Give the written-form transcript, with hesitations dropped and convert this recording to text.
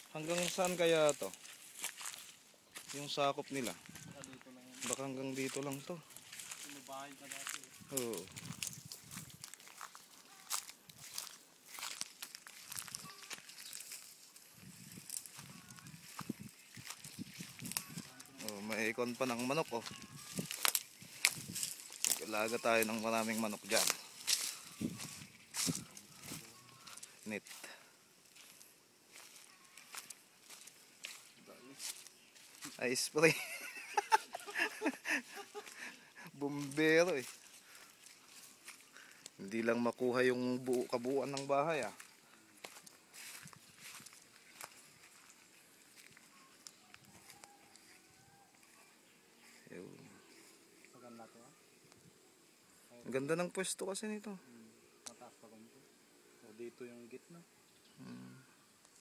Hanggang saan kaya to? Yung sakop nila. Dito lang yun. Baka hanggang dito lang to. Inubahay ka dati. Oo. Oh, may ikon pa ng manok oh. Alaga tayo ng maraming manok dyan. Net. Ay spray. Bumbero eh. Hindi lang makuha yung kabuuan ng bahay ah. Maganda to ah. Ang ganda ng pwesto kasi nito. Mataas pa konti. O dito yung gitna.